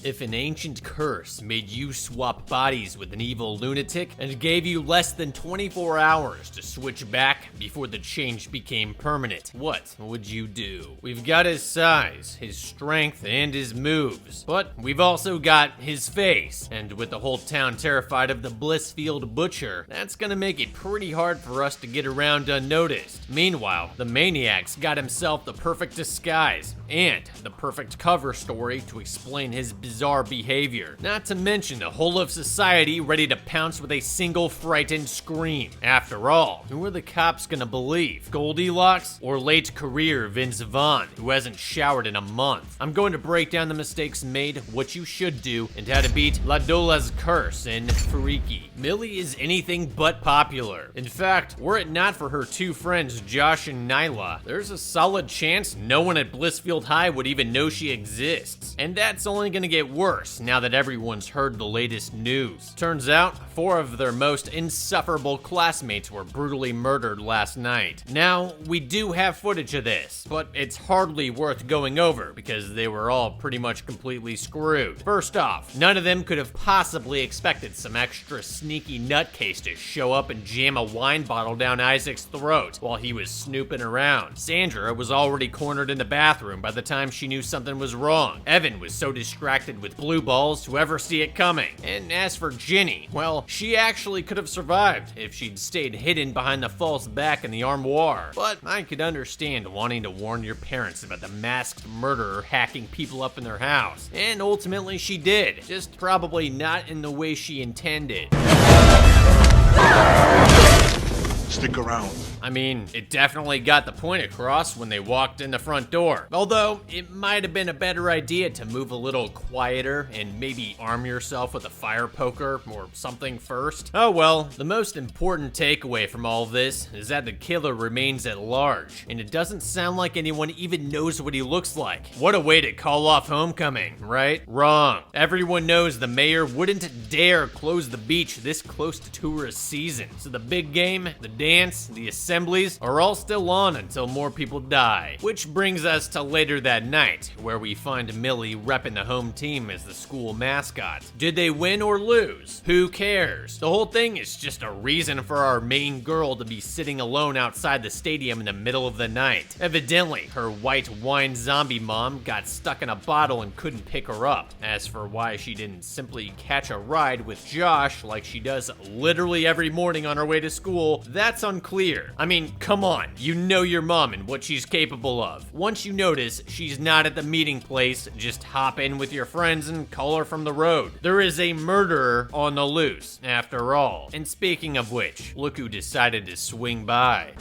If an ancient curse made you swap bodies with an evil lunatic and gave you less than 24 hours to switch back before the change became permanent, what would you do? We've got his size, his strength, and his moves, but we've also got his face, and with the whole town terrified of the Blissfield Butcher, that's gonna make it pretty hard for us to get around unnoticed. Meanwhile, the maniac's got himself the perfect disguise and the perfect cover story to explain his bizarre behavior. Not to mention the whole of society ready to pounce with a single frightened scream. After all, who are the cops gonna believe? Goldilocks or late career Vince Vaughn, who hasn't showered in a month? I'm going to break down the mistakes made, what you should do, and how to beat DOLA'S CURSE in Freaky. Millie is anything but popular. In fact, were it not for her two friends Josh and Nyla, there's a solid chance no one at Blissfield High would even know she exists. And that's only gonna get worse now that everyone's heard the latest news. Turns out, 4 of their most insufferable classmates were brutally murdered last night. Now, we do have footage of this, but it's hardly worth going over because they were all pretty much completely screwed. First off, none of them could have possibly expected some extra sneaky nutcase to show up and jam a wine bottle down Isaac's throat while he was snooping around. Sandra was already cornered in the bathroom by the time she knew something was wrong. Evan was so distracted with blue balls to ever see it coming. And as for Ginny, well, she actually could have survived if she'd stayed hidden behind the false back in the armoire. But I could understand wanting to warn your parents about the masked murderer hacking people up in their house. And ultimately she did, just probably not in the way she intended. Stick around. I mean, it definitely got the point across when they walked in the front door. Although, it might have been a better idea to move a little quieter and maybe arm yourself with a fire poker or something first. Oh well, the most important takeaway from all this is that the killer remains at large, and it doesn't sound like anyone even knows what he looks like. What a way to call off homecoming, right? Wrong. Everyone knows the mayor wouldn't dare close the beach this close to tourist season, so the big game, the dance, the assemblies are all still on until more people die. Which brings us to later that night, where we find Millie repping the home team as the school mascot. Did they win or lose? Who cares? The whole thing is just a reason for our main girl to be sitting alone outside the stadium in the middle of the night. Evidently, her white wine zombie mom got stuck in a bottle and couldn't pick her up. As for why she didn't simply catch a ride with Josh like she does literally every morning on her way to school, that's unclear. I mean, come on, you know your mom and what she's capable of. Once you notice she's not at the meeting place, just hop in with your friends and call her from the road. There is a murderer on the loose, after all. And speaking of which, look who decided to swing by.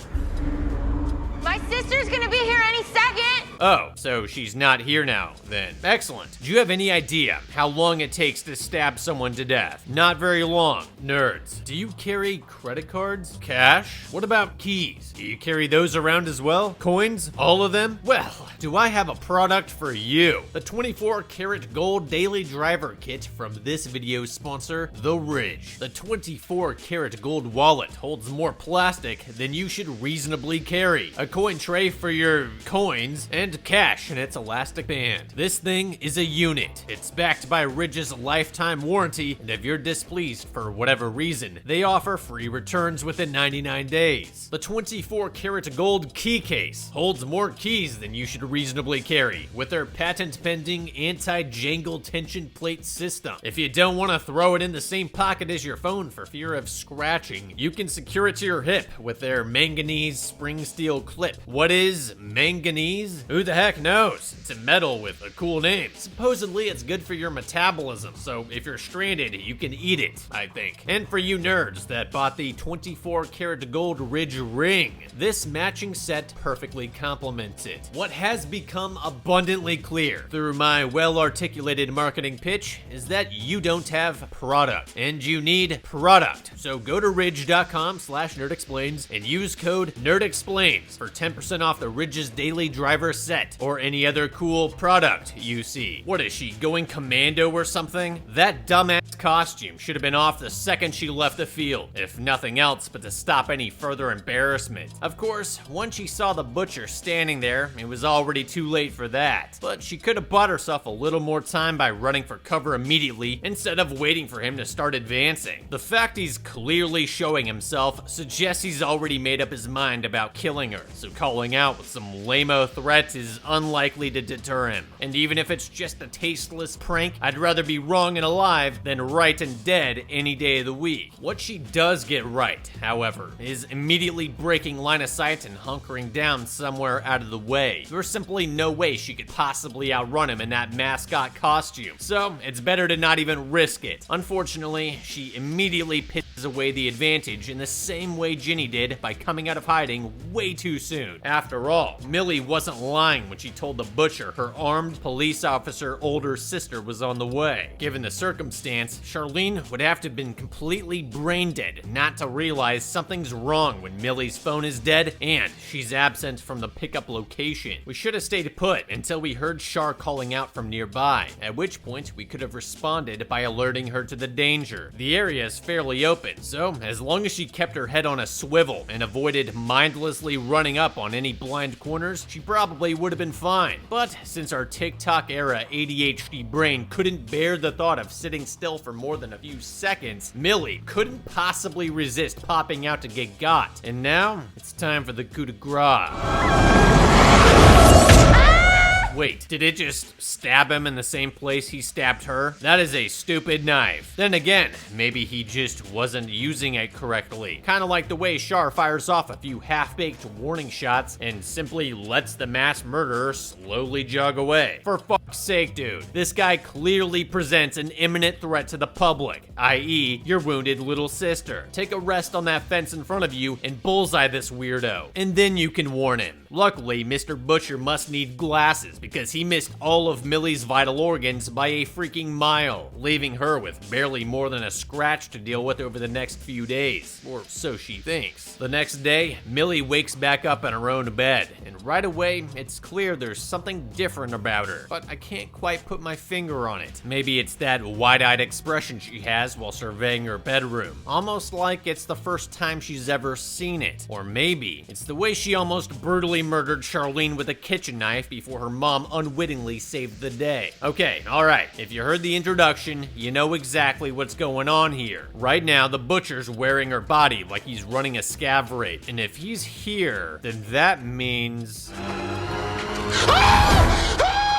My sister's gonna be here any second! Oh, so she's not here now, then. Excellent. Do you have any idea how long it takes to stab someone to death? Not very long. Nerds. Do you carry credit cards? Cash? What about keys? Do you carry those around as well? Coins? All of them? Well, do I have a product for you. The 24 karat gold daily driver kit from this video's sponsor, The Ridge. The 24 karat gold wallet holds more plastic than you should reasonably carry. A coin tray for your coins, and cash in its elastic band. This thing is a unit. It's backed by Ridge's lifetime warranty, and if you're displeased for whatever reason, they offer free returns within 99 days. The 24 karat gold key case holds more keys than you should reasonably carry with their patent-pending anti-jangle tension plate system. If you don't want to throw it in the same pocket as your phone for fear of scratching, you can secure it to your hip with their manganese spring steel clip. What is manganese? Who the heck knows? It's a metal with a cool name. Supposedly it's good for your metabolism, so if you're stranded, you can eat it, I think. And for you nerds that bought the 24 karat gold Ridge ring, this matching set perfectly complements it. What has become abundantly clear through my well-articulated marketing pitch is that you don't have product, and you need product. So go to ridge.com/nerdexplains and use code NERDEXPLAINS for 10% off the Ridge's daily driver set set or any other cool product you see. What is she, going commando or something? That dumbass costume should have been off the second she left the field, if nothing else but to stop any further embarrassment. Of course, once she saw the butcher standing there, it was already too late for that. But she could have bought herself a little more time by running for cover immediately instead of waiting for him to start advancing. The fact he's clearly showing himself suggests he's already made up his mind about killing her, so calling out with some lame-o threats is unlikely to deter him. And even if it's just a tasteless prank, I'd rather be wrong and alive than right and dead any day of the week. What she does get right, however, is immediately breaking line of sight and hunkering down somewhere out of the way. There's simply no way she could possibly outrun him in that mascot costume, so it's better to not even risk it. Unfortunately, she immediately pisses away the advantage in the same way Ginny did by coming out of hiding way too soon. After all, Millie wasn't lying when she told the butcher her armed police officer older sister was on the way. Given the circumstance, Charlene would have to have been completely brain dead not to realize something's wrong when Millie's phone is dead and she's absent from the pickup location. We should have stayed put until we heard Char calling out from nearby, at which point we could have responded by alerting her to the danger. The area is fairly open, so as long as she kept her head on a swivel and avoided mindlessly running up on any blind corners, she probably would have been fine. But since our TikTok era ADHD brain couldn't bear the thought of sitting still for more than a few seconds, Millie couldn't possibly resist popping out to get got. And now, it's time for the coup de grace. Wait, did it just stab him in the same place he stabbed her? That is a stupid knife. Then again, maybe he just wasn't using it correctly. Kind of like the way Char fires off a few half-baked warning shots and simply lets the mass murderer slowly jog away. For fuck's sake, dude, this guy clearly presents an imminent threat to the public, i.e. your wounded little sister. Take a rest on that fence in front of you and bullseye this weirdo, and then you can warn him. Luckily, Mr. Butcher must need glasses because he missed all of Millie's vital organs by a freaking mile, leaving her with barely more than a scratch to deal with over the next few days, or so she thinks. The next day, Millie wakes back up in her own bed, and right away, it's clear there's something different about her, but I can't quite put my finger on it. Maybe it's that wide-eyed expression she has while surveying her bedroom, almost like it's the first time she's ever seen it. Or maybe it's the way she almost brutally murdered Charlene with a kitchen knife before her mom unwittingly saved the day. Okay, alright, if you heard the introduction, you know exactly what's going on here. Right now, the butcher's wearing her body like he's running a scav raid, and if he's here, then that means...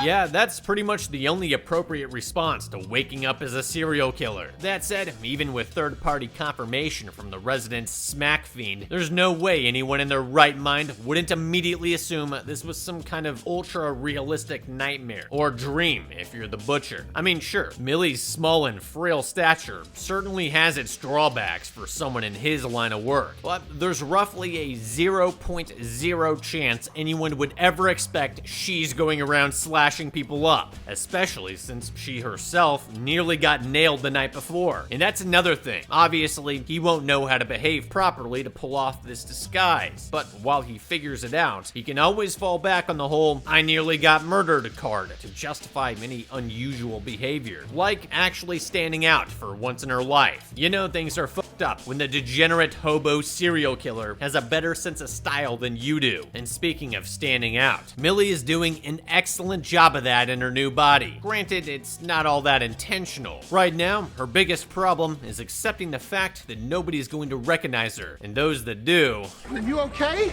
Yeah, that's pretty much the only appropriate response to waking up as a serial killer. That said, even with third-party confirmation from the resident smack fiend, there's no way anyone in their right mind wouldn't immediately assume this was some kind of ultra-realistic nightmare, or dream if you're the butcher. I mean, sure, Millie's small and frail stature certainly has its drawbacks for someone in his line of work, but there's roughly a 0.0 chance anyone would ever expect she's going around slashing people up, especially since she herself nearly got nailed the night before. And that's another thing. Obviously, he won't know how to behave properly to pull off this disguise, but while he figures it out, he can always fall back on the whole "I nearly got murdered" card to justify many unusual behavior, like actually standing out for once in her life. You know things are fucked up when the degenerate hobo serial killer has a better sense of style than you do. And speaking of standing out, Millie is doing an excellent job of that in her new body. Granted, it's not all that intentional. Right now, her biggest problem is accepting the fact that nobody's going to recognize her, and those that do... Are you okay?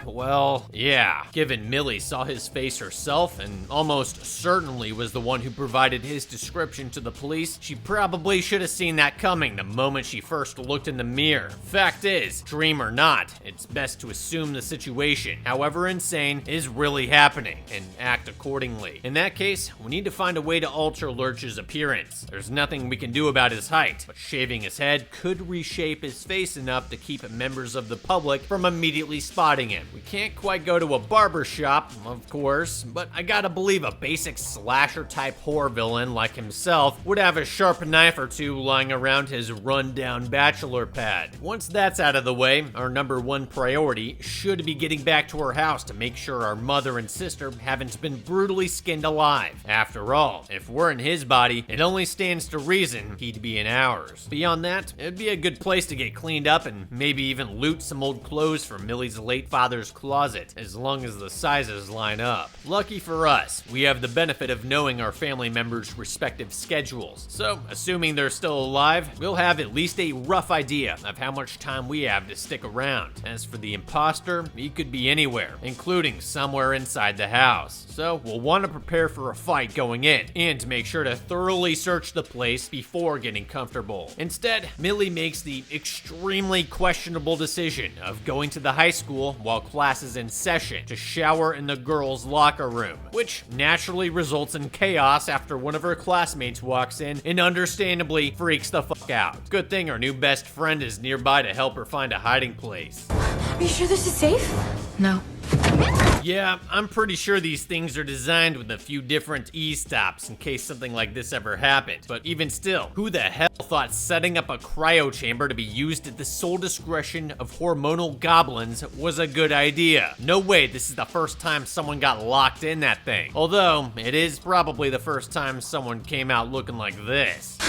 Well, yeah. Given Millie saw his face herself and almost certainly was the one who provided his description to the police, she probably should have seen that coming the moment she first looked in the mirror. Fact is, dream or not, it's best to assume the situation, however insane, is really happening. happening and act accordingly. In that case, we need to find a way to alter Lurch's appearance. There's nothing we can do about his height, but shaving his head could reshape his face enough to keep members of the public from immediately spotting him. We can't quite go to a barber shop, of course, but I gotta believe a basic slasher-type horror villain like himself would have a sharp knife or two lying around his run-down bachelor pad. Once that's out of the way, our number one priority should be getting back to our house to make sure our mother and sister haven't been brutally skinned alive. After all, if we're in his body, it only stands to reason he'd be in ours. Beyond that, it'd be a good place to get cleaned up and maybe even loot some old clothes from Millie's late father's closet, as long as the sizes line up. Lucky for us, we have the benefit of knowing our family members' respective schedules, so assuming they're still alive, we'll have at least a rough idea of how much time we have to stick around. As for the imposter, he could be anywhere, including somewhere inside the house, so we'll want to prepare for a fight going in, and make sure to thoroughly search the place before getting comfortable. Instead, Millie makes the extremely questionable decision of going to the high school while class is in session to shower in the girls' locker room, which naturally results in chaos after one of her classmates walks in and understandably freaks the fuck out. Good thing her new best friend is nearby to help her find a hiding place. Are you sure this is safe? No. Yeah, I'm pretty sure these things are designed with a few different E-stops in case something like this ever happened. But even still, who the hell thought setting up a cryo chamber to be used at the sole discretion of hormonal goblins was a good idea? No way this is the first time someone got locked in that thing. Although, it is probably the first time someone came out looking like this.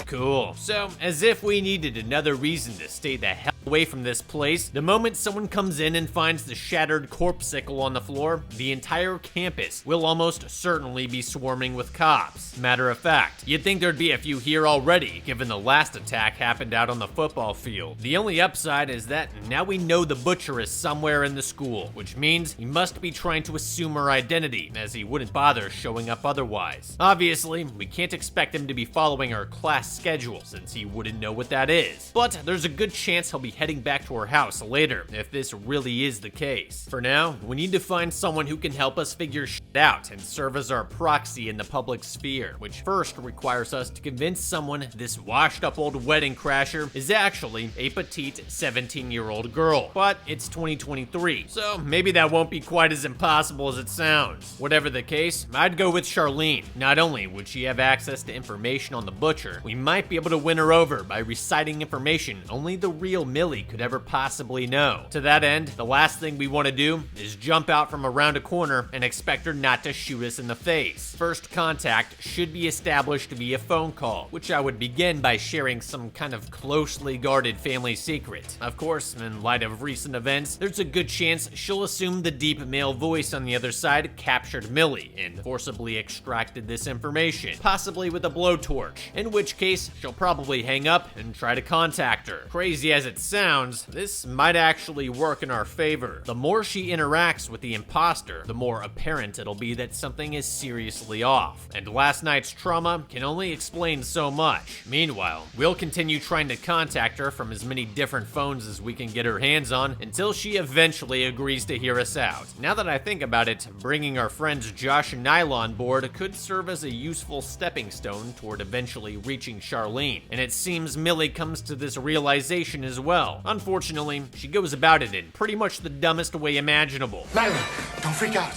Cool. So, as if we needed another reason to stay the hell away from this place, the moment someone comes in and finds the shattered corpsicle on the floor, the entire campus will almost certainly be swarming with cops. Matter of fact, you'd think there'd be a few here already, given the last attack happened out on the football field. The only upside is that now we know the butcher is somewhere in the school, which means he must be trying to assume her identity, as he wouldn't bother showing up otherwise. Obviously, we can't expect him to be following our class schedule, since he wouldn't know what that is. But there's a good chance he'll be heading back to our house later, if this really is the case. For now, we need to find someone who can help us figure shit out and serve as our proxy in the public sphere, which first requires us to convince someone this washed-up old wedding crasher is actually a petite 17-year-old girl. But it's 2023, so maybe that won't be quite as impossible as it sounds. Whatever the case, I'd go with Charlene. Not only would she have access to information on the butcher, we might be able to win her over by reciting information only the real Millie could ever possibly know. To that end, the last thing we want to do is jump out from around a corner and expect her not to shoot us in the face. First contact should be established via phone call, which I would begin by sharing some kind of closely guarded family secret. Of course, in light of recent events, there's a good chance she'll assume the deep male voice on the other side captured Millie and forcibly extracted this information, possibly with a blowtorch, in which case she'll probably hang up and try to contact her. Crazy as it sounds, this might actually work in our favor. The more she interacts with the imposter, the more apparent it'll be that something is seriously off, and last night's trauma can only explain so much. Meanwhile, we'll continue trying to contact her from as many different phones as we can get her hands on until she eventually agrees to hear us out. Now that I think about it, bringing our friends Josh and Nyla on board could serve as a useful stepping stone toward eventually reaching Charlene, and it seems Millie comes to this realization as well. Unfortunately, she goes about it in pretty much the dumbest way imaginable. Nyla, don't freak out.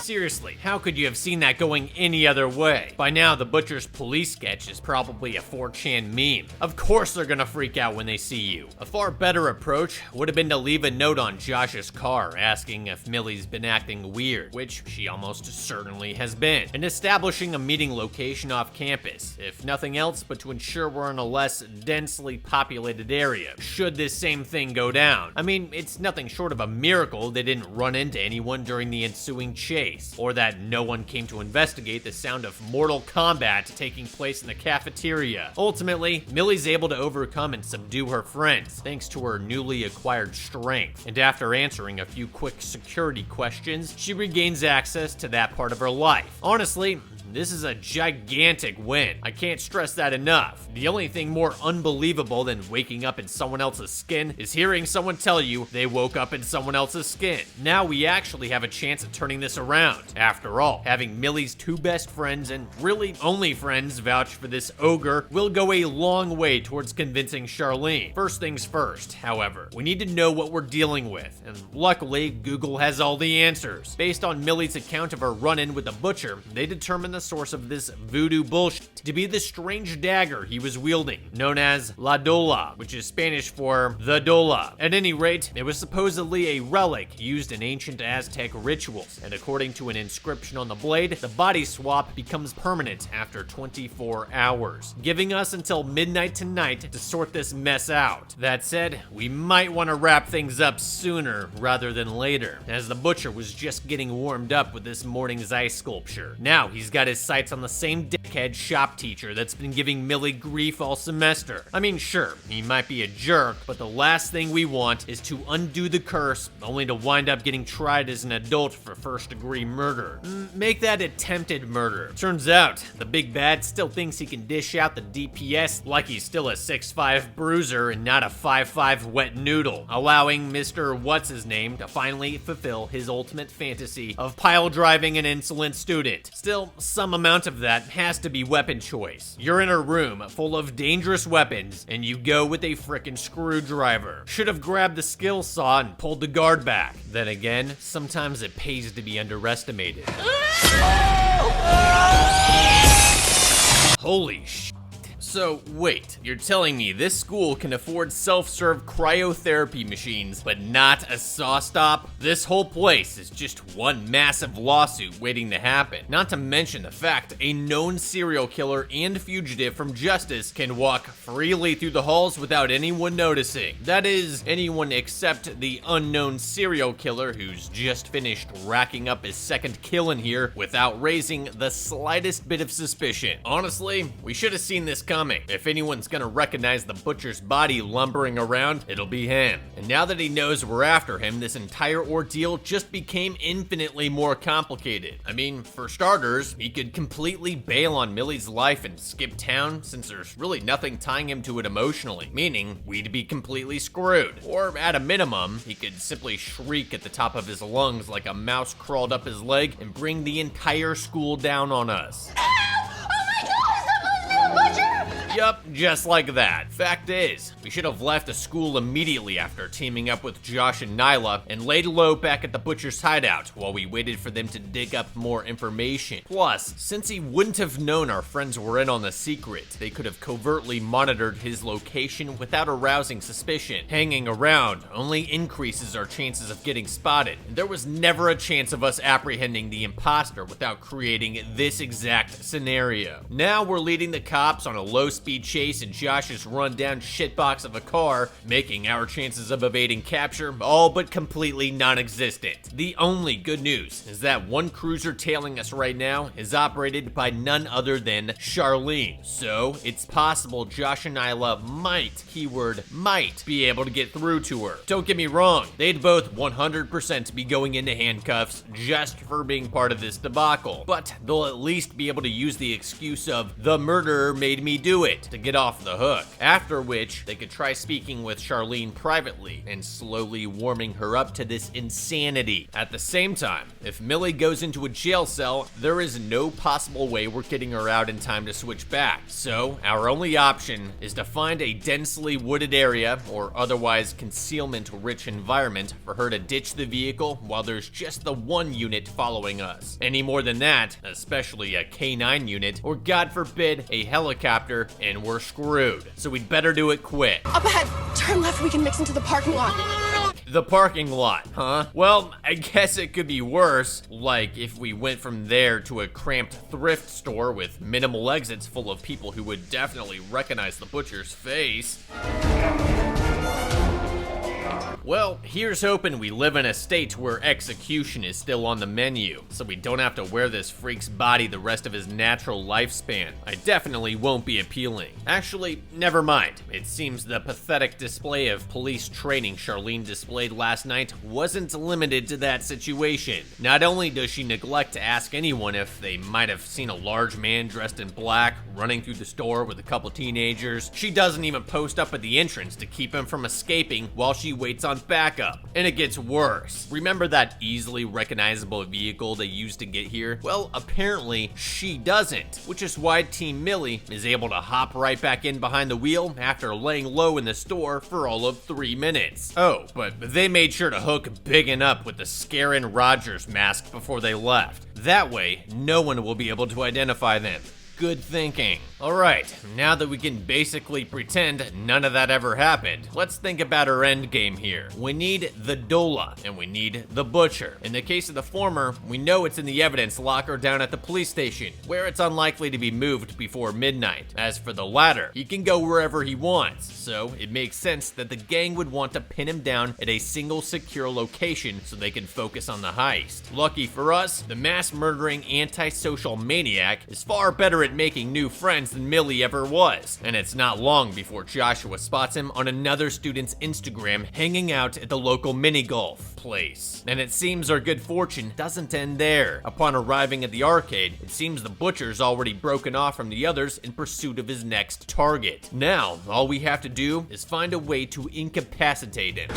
Seriously, how could you have seen that going any other way? By now, the butcher's police sketch is probably a 4chan meme. Of course they're gonna freak out when they see you. A far better approach would have been to leave a note on Josh's car asking if Millie's been acting weird, which she almost certainly has been, and establishing a meeting location off campus, if nothing else but to ensure we're in a less densely populated area, should this same thing go down. I mean, it's nothing short of a miracle they didn't run into anyone during the ensuing chase, or that no one came to investigate the sound of Mortal Kombat taking place in the cafeteria. Ultimately, Millie's able to overcome and subdue her friends, thanks to her newly acquired strength, and after answering a few quick security questions, she regains access to that part of her life. Honestly, This is a gigantic win. I can't stress that enough. The only thing more unbelievable than waking up in someone else's skin is hearing someone tell you they woke up in someone else's skin. Now we actually have a chance at turning this around. After all, having Millie's two best friends and really only friends vouch for this ogre will go a long way towards convincing Charlene. First things first, however, we need to know what we're dealing with, and luckily Google has all the answers. Based on Millie's account of her run-in with the butcher, they determined the source of this voodoo bullshit to be the strange dagger he was wielding, known as La Dola, which is Spanish for the Dola. At any rate, it was supposedly a relic used in ancient Aztec rituals, and according to an inscription on the blade, the body swap becomes permanent after 24 hours, giving us until midnight tonight to sort this mess out. That said, we might want to wrap things up sooner rather than later, as the butcher was just getting warmed up with this morning's ice sculpture. Now he's got his sights on the same dickhead shop teacher that's been giving Millie grief all semester. I mean, sure, he might be a jerk, but the last thing we want is to undo the curse only to wind up getting tried as an adult for first-degree murder. Make that attempted murder. Turns out, the big bad still thinks he can dish out the DPS like he's still a 6'5" bruiser and not a 5'5" wet noodle, allowing Mr. What's-His-Name to finally fulfill his ultimate fantasy of pile-driving an insolent student. Still, some amount of that has to be weapon choice. You're in a room full of dangerous weapons, and you go with a frickin' screwdriver. Should have grabbed the skill saw and pulled the guard back. Then again, sometimes it pays to be underestimated. Holy shit. So, wait, you're telling me this school can afford self-serve cryotherapy machines, but not a saw stop? This whole place is just one massive lawsuit waiting to happen. Not to mention the fact a known serial killer and fugitive from justice can walk freely through the halls without anyone noticing. That is, anyone except the unknown serial killer who's just finished racking up his second kill in here without raising the slightest bit of suspicion. Honestly, we should have seen this coming. If anyone's gonna recognize the butcher's body lumbering around, it'll be him. And now that he knows we're after him, this entire ordeal just became infinitely more complicated. I mean, for starters, he could completely bail on Millie's life and skip town since there's really nothing tying him to it emotionally, meaning we'd be completely screwed. Or at a minimum, he could simply shriek at the top of his lungs like a mouse crawled up his leg and bring the entire school down on us. Yup, just like that. Fact is, we should have left the school immediately after teaming up with Josh and Nyla and laid low back at the butcher's hideout while we waited for them to dig up more information. Plus, since he wouldn't have known our friends were in on the secret, they could have covertly monitored his location without arousing suspicion. Hanging around only increases our chances of getting spotted, and there was never a chance of us apprehending the imposter without creating this exact scenario. Now we're leading the cops on a low-speed chase in Josh's run-down shitbox of a car, making our chances of evading capture all but completely non-existent. The only good news is that one cruiser tailing us right now is operated by none other than Charlene, so it's possible Josh and Nyla might, keyword might, be able to get through to her. Don't get me wrong, they'd both 100% be going into handcuffs just for being part of this debacle, but they'll at least be able to use the excuse of the murderer made me do it to get off the hook, after which they could try speaking with Charlene privately and slowly warming her up to this insanity. At the same time, if Millie goes into a jail cell, there is no possible way we're getting her out in time to switch back. So our only option is to find a densely wooded area or otherwise concealment-rich environment for her to ditch the vehicle while there's just the one unit following us. Any more than that, especially a K9 unit, or God forbid, a helicopter, and we're screwed. So we'd better do it quick. Up ahead, turn left, we can mix into the parking lot. The parking lot, huh? Well, I guess it could be worse, like if we went from there to a cramped thrift store with minimal exits full of people who would definitely recognize the butcher's face. Well, here's hoping we live in a state where execution is still on the menu, so we don't have to wear this freak's body the rest of his natural lifespan. I definitely won't be appealing. Actually, never mind. It seems the pathetic display of police training Charlene displayed last night wasn't limited to that situation. Not only does she neglect to ask anyone if they might have seen a large man dressed in black running through the store with a couple teenagers, she doesn't even post up at the entrance to keep him from escaping while she waits on backup. And it gets worse. Remember that easily recognizable vehicle they used to get here? Well, apparently she doesn't, which is why Team Millie is able to hop right back in behind the wheel after laying low in the store for all of 3 minutes. Oh, but they made sure to hook biggin' up with the Scarin' Rogers mask before they left. That way, no one will be able to identify them. Good thinking. Alright, now that we can basically pretend none of that ever happened, let's think about our end game here. We need the Dola, and we need the Butcher. In the case of the former, we know it's in the evidence locker down at the police station, where it's unlikely to be moved before midnight. As for the latter, he can go wherever he wants, so it makes sense that the gang would want to pin him down at a single secure location so they can focus on the heist. Lucky for us, the mass-murdering antisocial maniac is far better at making new friends than Millie ever was, and it's not long before Joshua spots him on another student's Instagram hanging out at the local mini-golf place. And it seems our good fortune doesn't end there. Upon arriving at the arcade, it seems the Butcher's already broken off from the others in pursuit of his next target. Now, all we have to do is find a way to incapacitate him.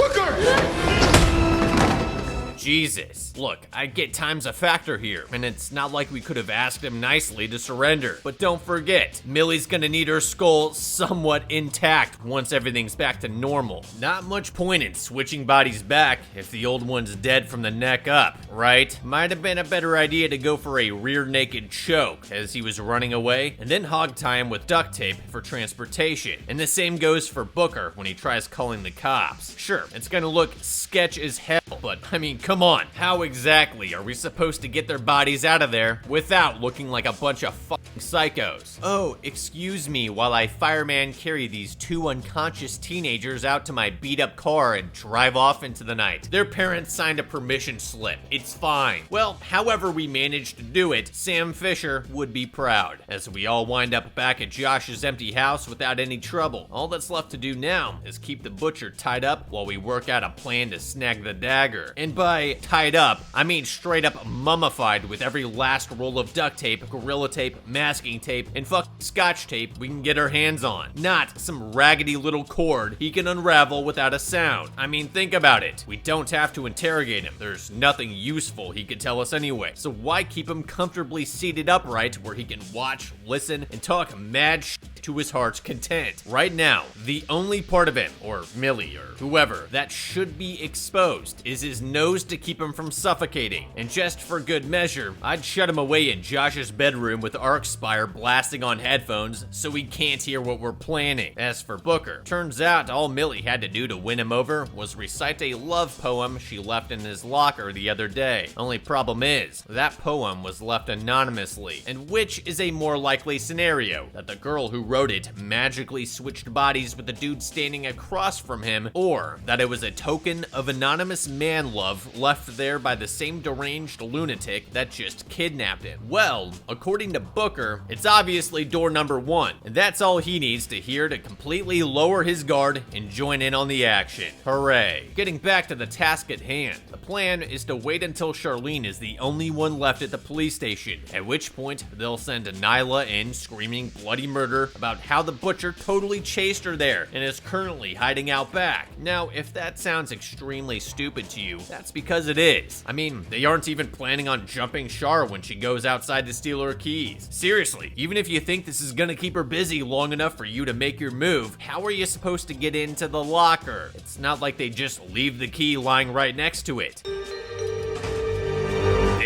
Jesus. Look, I get time's a factor here, and it's not like we could have asked him nicely to surrender. But don't forget, Millie's gonna need her skull somewhat intact once everything's back to normal. Not much point in switching bodies back if the old one's dead from the neck up, right? Might have been a better idea to go for a rear naked choke as he was running away, and then hog tie him with duct tape for transportation. And the same goes for Booker when he tries calling the cops. Sure, it's gonna look sketch as hell, but I mean, come on, how exactly are we supposed to get their bodies out of there without looking like a bunch of fucking psychos? Oh, excuse me while I fireman carry these 2 unconscious teenagers out to my beat up car and drive off into the night. Their parents signed a permission slip. It's fine. Well, however we managed to do it, Sam Fisher would be proud, as we all wind up back at Josh's empty house without any trouble. All that's left to do now is keep the Butcher tied up while we work out a plan to snag the dagger. And by tied up, I mean straight up mummified with every last roll of duct tape, gorilla tape, masking tape, and fucking scotch tape we can get our hands on. Not some raggedy little cord he can unravel without a sound. I mean, think about it. We don't have to interrogate him. There's nothing useful he could tell us anyway. So why keep him comfortably seated upright where he can watch, listen, and talk mad shit to his heart's content? Right now, the only part of him, or Millie, or whoever, that should be exposed is his nose to keep him from suffocating. And just for good measure, I'd shut him away in Josh's bedroom with Arcspire blasting on headphones so he can't hear what we're planning. As for Booker, turns out all Millie had to do to win him over was recite a love poem she left in his locker the other day. Only problem is, that poem was left anonymously, and which is a more likely scenario, that the girl who wrote it magically switched bodies with the dude standing across from him, or that it was a token of anonymous man love left there by the same deranged lunatic that just kidnapped him. Well, according to Booker, it's obviously door number 1, and that's all he needs to hear to completely lower his guard and join in on the action. Hooray. Getting back to the task at hand, the plan is to wait until Charlene is the only one left at the police station, at which point they'll send Nyla in screaming bloody murder about how the Butcher totally chased her there and is currently hiding out back. Now, if that sounds extremely stupid to you, that's because it is. I mean, they aren't even planning on jumping Char when she goes outside to steal her keys. Seriously, even if you think this is gonna keep her busy long enough for you to make your move, how are you supposed to get into the locker? It's not like they just leave the key lying right next to it.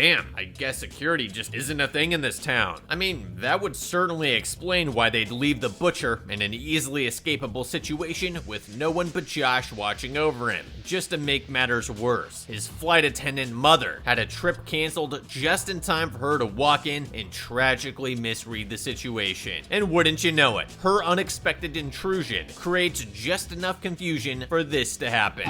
Damn, I guess security just isn't a thing in this town. I mean, that would certainly explain why they'd leave the butcher in an easily escapable situation with no one but Josh watching over him. Just to make matters worse, his flight attendant mother had a trip canceled just in time for her to walk in and tragically misread the situation. And wouldn't you know it, her unexpected intrusion creates just enough confusion for this to happen.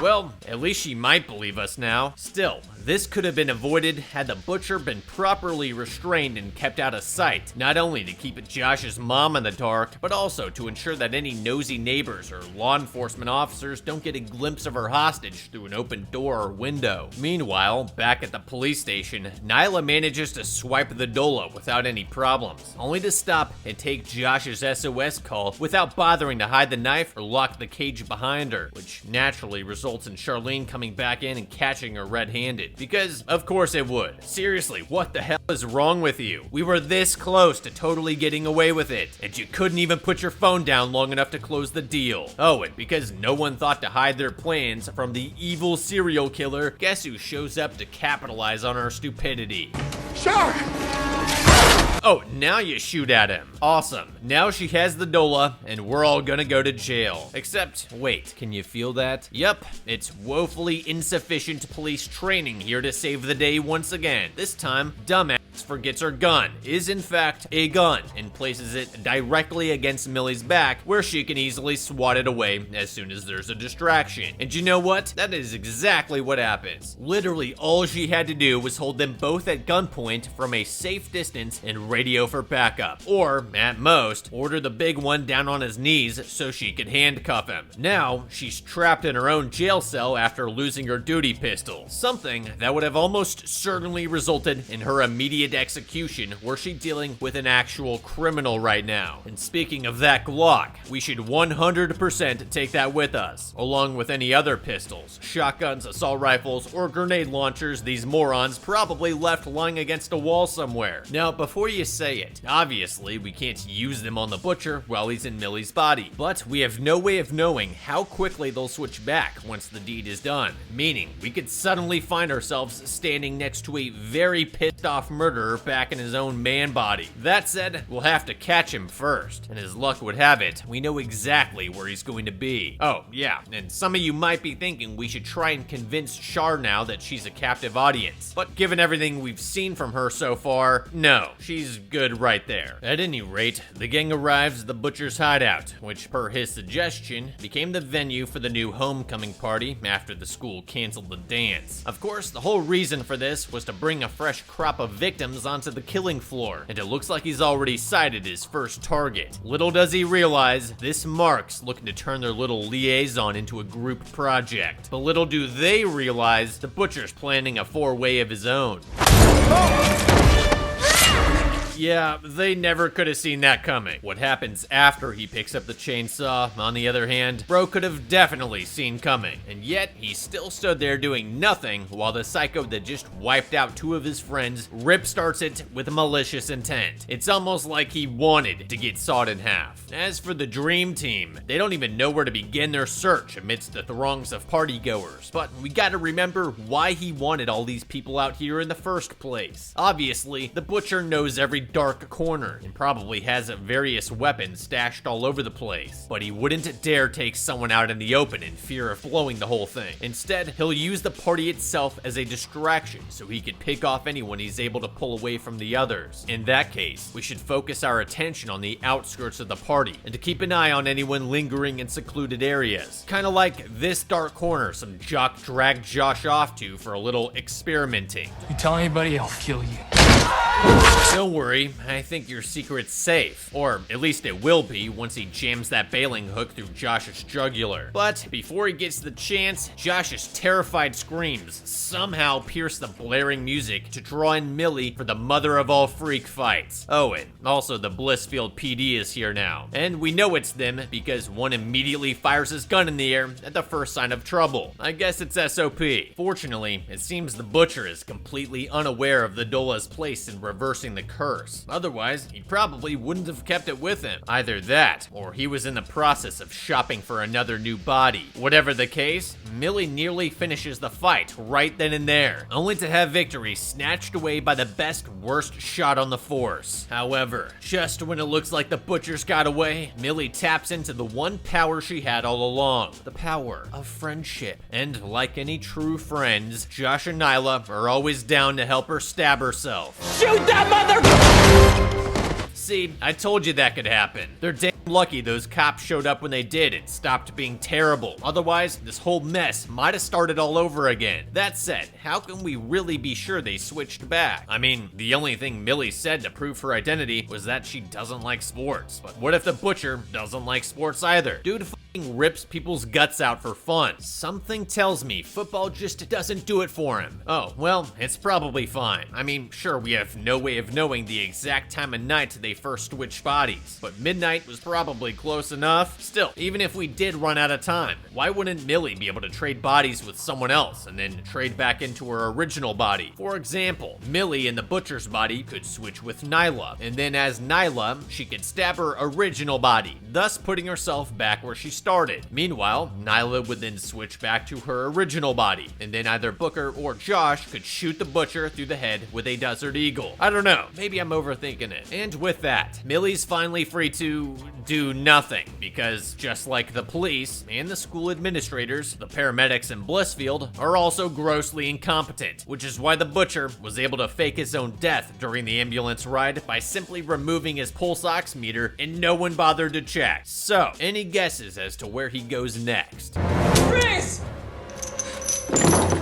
Well, at least she might believe us now. Still, this could have been avoided had the butcher been properly restrained and kept out of sight, not only to keep Josh's mom in the dark, but also to ensure that any nosy neighbors or law enforcement officers don't get a glimpse of her hostage through an open door or window. Meanwhile, back at the police station, Nyla manages to swipe the Dola without any problems, only to stop and take Josh's SOS call without bothering to hide the knife or lock the cage behind her, which naturally results in Charlene coming back in and catching her red-handed. Because, of course it would. Seriously, what the hell is wrong with you? We were this close to totally getting away with it, and you couldn't even put your phone down long enough to close the deal. Oh, and because no one thought to hide their plans from the evil serial killer, guess who shows up to capitalize on our stupidity? Shark! Oh, now you shoot at him. Awesome. Now she has the Dola, and we're all gonna go to jail. Except, wait, can you feel that? Yep, it's woefully insufficient police training here to save the day once again. This time, dumbass forgets her gun is in fact a gun and places it directly against Millie's back, where she can easily swat it away as soon as there's a distraction. And you know what? That is exactly what happens. Literally all she had to do was hold them both at gunpoint from a safe distance and radio for backup, or at most order the big one down on his knees so she could handcuff him. Now she's trapped in her own jail cell after losing her duty pistol, something that would have almost certainly resulted in her immediate execution were she dealing with an actual criminal right now. And speaking of that Glock, we should 100% take that with us, along with any other pistols, shotguns, assault rifles, or grenade launchers these morons probably left lying against a wall somewhere. Now, before you say it, obviously we can't use them on the butcher while he's in Millie's body, but we have no way of knowing how quickly they'll switch back once the deed is done, meaning we could suddenly find ourselves standing next to a very pissed off murderer back in his own man body. That said, we'll have to catch him first, and as luck would have it, we know exactly where he's going to be. Oh, yeah, and some of you might be thinking we should try and convince Char now that she's a captive audience, but given everything we've seen from her so far, no, she's good right there. At any rate, the gang arrives at the butcher's hideout, which per his suggestion, became the venue for the new homecoming party after the school canceled the dance. Of course, the whole reason for this was to bring a fresh crop of victims onto the killing floor, and it looks like he's already sighted his first target. Little does he realize, this Mark's looking to turn their little liaison into a group project. But little do they realize, the butcher's planning a four-way of his own. Yeah, they never could have seen that coming. What happens after he picks up the chainsaw, on the other hand, bro could have definitely seen coming. And yet, he still stood there doing nothing while the psycho that just wiped out two of his friends rip-starts it with malicious intent. It's almost like he wanted to get sawed in half. As for the dream team, they don't even know where to begin their search amidst the throngs of partygoers. But we gotta remember why he wanted all these people out here in the first place. Obviously, the butcher knows every dark corner and probably has various weapons stashed all over the place, but he wouldn't dare take someone out in the open in fear of blowing the whole thing. Instead, he'll use the party itself as a distraction so he could pick off anyone he's able to pull away from the others. In that case, we should focus our attention on the outskirts of the party and to keep an eye on anyone lingering in secluded areas. Kind of like this dark corner some jock dragged Josh off to for a little experimenting. You tell anybody, I'll kill you. Don't worry, I think your secret's safe. Or at least it will be once he jams that bailing hook through Josh's jugular. But before he gets the chance, Josh's terrified screams somehow pierce the blaring music to draw in Millie for the mother of all freak fights. Oh, and also the Blissfield PD is here now. And we know it's them because one immediately fires his gun in the air at the first sign of trouble. I guess it's SOP. Fortunately, it seems the butcher is completely unaware of the Dola's place place in reversing the curse. Otherwise, he probably wouldn't have kept it with him. Either that, or he was in the process of shopping for another new body. Whatever the case, Millie nearly finishes the fight right then and there, only to have victory snatched away by the best worst shot on the force. However, just when it looks like the butchers got away, Millie taps into the one power she had all along, the power of friendship. And like any true friends, Josh and Nyla are always down to help her stab herself. Shoot that See, I told you that could happen. They're damn lucky those cops showed up when they did and stopped being terrible. Otherwise, this whole mess might have started all over again. That said, how can we really be sure they switched back? I mean, the only thing Millie said to prove her identity was that she doesn't like sports. But what if the butcher doesn't like sports either? Dude fucking rips people's guts out for fun. Something tells me football just doesn't do it for him. Oh, well, it's probably fine. I mean, sure, we have no way of knowing the exact time of night they first switched bodies, but midnight was probably close enough. Still, even if we did run out of time, why wouldn't Millie be able to trade bodies with someone else and then trade back into her original body? For example, Millie in the butcher's body could switch with Nyla, and then as Nyla, she could stab her original body, thus putting herself back where she started. Meanwhile, Nyla would then switch back to her original body, and then either Booker or Josh could shoot the butcher through the head with a Desert Eagle. I don't know, maybe I'm overthinking it. And with that, Millie's finally free to do nothing, because just like the police and the school administrators, the paramedics in Blissfield are also grossly incompetent, which is why the butcher was able to fake his own death during the ambulance ride by simply removing his pulse oximeter and no one bothered to check. So, any guesses as to where he goes next? Chris!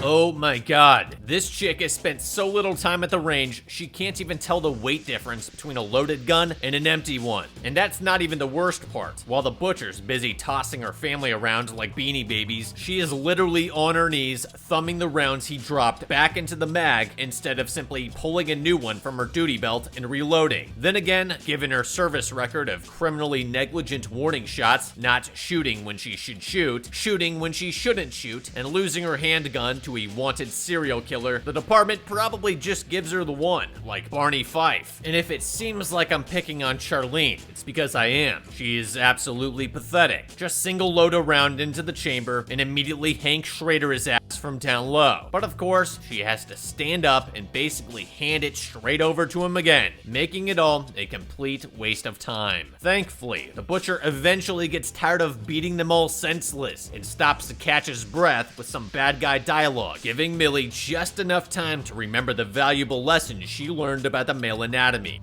Oh my god, this chick has spent so little time at the range, she can't even tell the weight difference between a loaded gun and an empty one. And that's not even the worst part. While the butcher's busy tossing her family around like beanie babies, she is literally on her knees, thumbing the rounds he dropped back into the mag instead of simply pulling a new one from her duty belt and reloading. Then again, given her service record of criminally negligent warning shots, not shooting when she should shoot, shooting when she shouldn't shoot, and losing her handgun to a wanted serial killer, the department probably just gives her the one, like Barney Fife. And if it seems like I'm picking on Charlene, it's because I am. She is absolutely pathetic. Just single load a round into the chamber and immediately Hank Schrader his ass from down low. But of course, she has to stand up and basically hand it straight over to him again, making it all a complete waste of time. Thankfully, the butcher eventually gets tired of beating them all senseless and stops to catch his breath with some bad guy dialogue, giving Millie just enough time to remember the valuable lessons she learned about the male anatomy.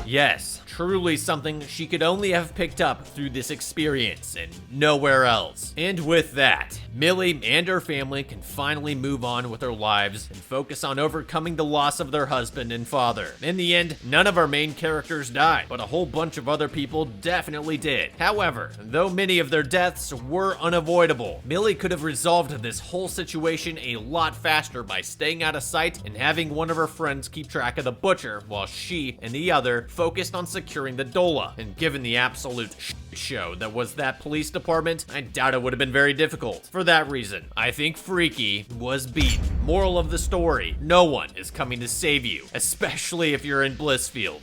Yes, truly something she could only have picked up through this experience and nowhere else. And with that, Millie and her family can finally move on with their lives and focus on overcoming the loss of their husband and father. In the end, none of our main characters died, but a whole bunch of other people definitely did. However, though many of their deaths were unavoidable, Millie could have resolved this whole situation a lot faster by staying out of sight and having one of her friends keep track of the butcher while she and the other focused on securing the Dola. And given the absolute show that was that police department, I doubt it would have been very difficult. For that reason, I think Freaky was beaten. Moral of the story, no one is coming to save you, especially if you're in Blissfield.